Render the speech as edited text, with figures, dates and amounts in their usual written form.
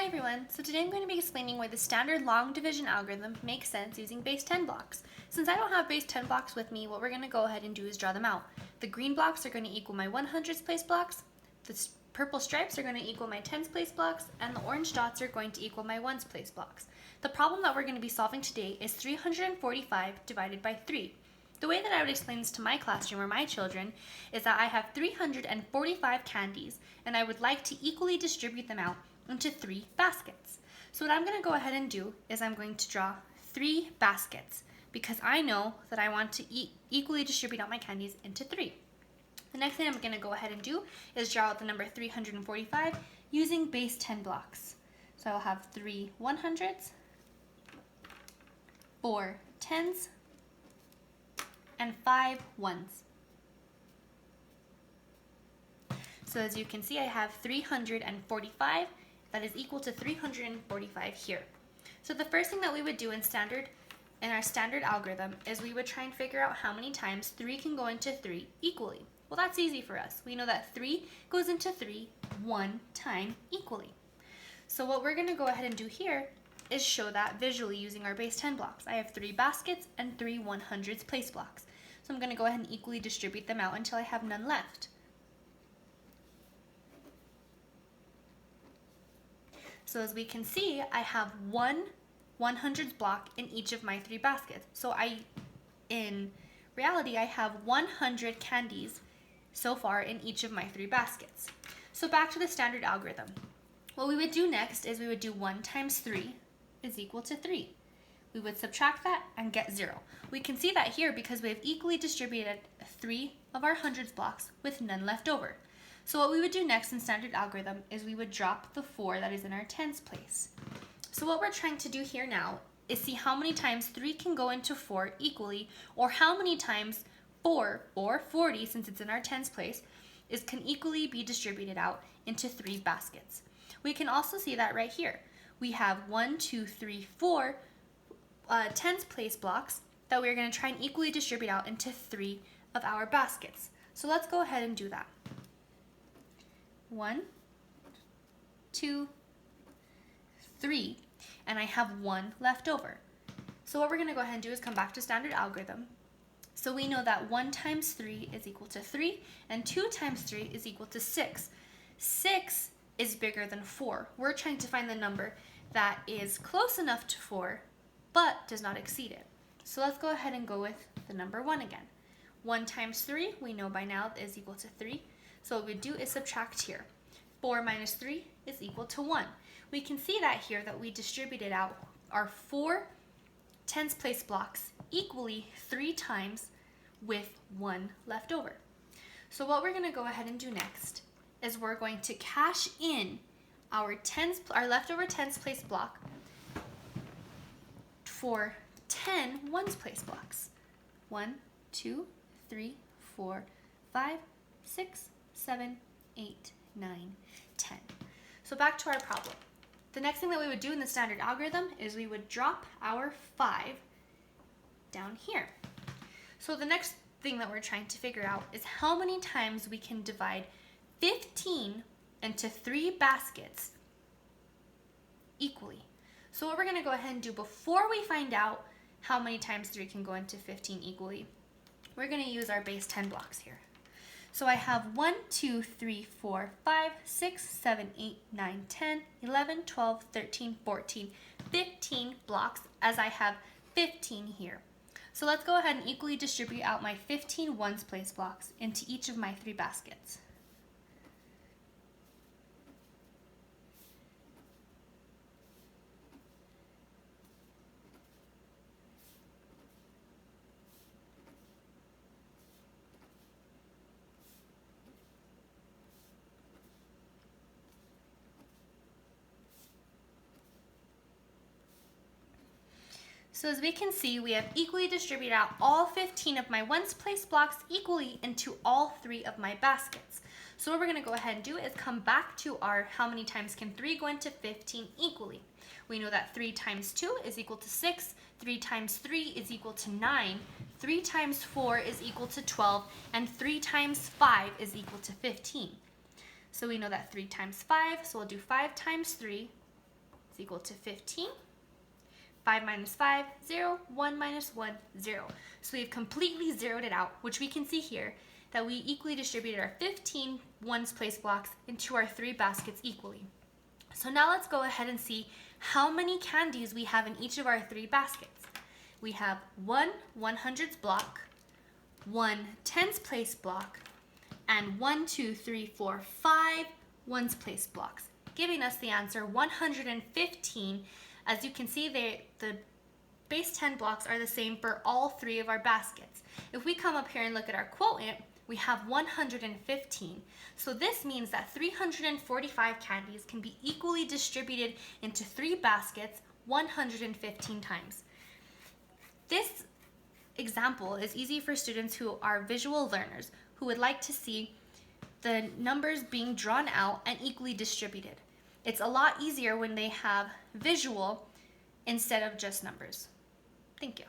Hi everyone, so today I'm going to be explaining why the standard long division algorithm makes sense using base 10 blocks. Since I don't have base 10 blocks with me, what we're going to go ahead and do is draw them out. The green blocks are going to equal my 100th place blocks, the purple stripes are going to equal my 10th place blocks, and the orange dots are going to equal my 1st place blocks. The problem that we're going to be solving today is 345 divided by 3. The way that I would explain this to my classroom or my children is that I have 345 candies and I would like to equally distribute them out into 3 baskets. So what I'm going to go ahead and do is I'm going to draw 3 baskets because I know that I want to equally distribute out my candies into 3. The next thing I'm going to go ahead and do is draw out the number 345 using base 10 blocks. So I'll have 3 100s, 4 10s, and 5 1s. So as you can see, I have 345. That is equal to 345 here. So the first thing that we would do in our standard algorithm is we would try and figure out how many times 3 can go into 3 equally. Well, that's easy for us. We know that 3 goes into 3 one time equally. So what we're going to go ahead and do here is show that visually using our base 10 blocks. I have 3 baskets and 3 100s place blocks. So I'm going to go ahead and equally distribute them out until I have none left. So as we can see, I have one 100s block in each of my 3 baskets. So in reality, I have 100 candies so far in each of my 3 baskets. So back to the standard algorithm. What we would do next is we would do 1 times 3 is equal to 3. We would subtract that and get 0. We can see that here because we have equally distributed 3 of our 100s blocks with none left over. So what we would do next in standard algorithm is we would drop the 4 that is in our tens place. So what we're trying to do here now is see how many times 3 can go into 4 equally, or how many times 4, or 40 since it's in our tens place, can equally be distributed out into 3 baskets. We can also see that right here. We have 1, 2, 3, 4 tens place blocks that we're going to try and equally distribute out into 3 of our baskets. So let's go ahead and do that. 1, 2, 3, and I have 1 left over. So what we're going to go ahead and do is come back to standard algorithm. So we know that 1 times 3 is equal to 3, and 2 times 3 is equal to 6. 6 is bigger than 4. We're trying to find the number that is close enough to 4, but does not exceed it. So let's go ahead and go with the number 1 again. 1 times 3, we know by now, is equal to 3. So what we do is subtract here. 4 minus 3 is equal to 1. We can see that here that we distributed out our 4 tens place blocks equally 3 times with 1 left over. So what we're going to go ahead and do next is we're going to cash in our leftover tens place block for 10 ones place blocks. 1, 2, 3, 4, 5, 6, 7, 8, 9, 10. So back to our problem. The next thing that we would do in the standard algorithm is we would drop our 5 down here. So the next thing that we're trying to figure out is how many times we can divide 15 into 3 baskets equally. So what we're going to go ahead and do before we find out how many times 3 can go into 15 equally, we're going to use our base 10 blocks here. So I have 1, 2, 3, 4, 5, 6, 7, 8, 9, 10, 11, 12, 13, 14, 15 blocks as I have 15 here. So let's go ahead and equally distribute out my 15 ones place blocks into each of my 3 baskets. So as we can see, we have equally distributed out all 15 of my ones place blocks equally into all 3 of my baskets. So what we're going to go ahead and do is come back to our how many times can 3 go into 15 equally. We know that 3 times 2 is equal to 6, 3 times 3 is equal to 9, 3 times 4 is equal to 12, and 3 times 5 is equal to 15. So we know that 3 times 5, so we'll do 5 times 3 is equal to 15. 5 minus 5, 0. 1 minus 1, 0. So we've completely zeroed it out, which we can see here that we equally distributed our 15 ones place blocks into our 3 baskets equally. So now let's go ahead and see how many candies we have in each of our 3 baskets. We have one 100s block, one tens place block, and 1, 2, 3, 4, 5 ones place blocks, giving us the answer 115. As you can see, the base 10 blocks are the same for all 3 of our baskets. If we come up here and look at our quotient, we have 115. So this means that 345 candies can be equally distributed into 3 baskets 115 times. This example is easy for students who are visual learners, who would like to see the numbers being drawn out and equally distributed. It's a lot easier when they have visual instead of just numbers. Thank you.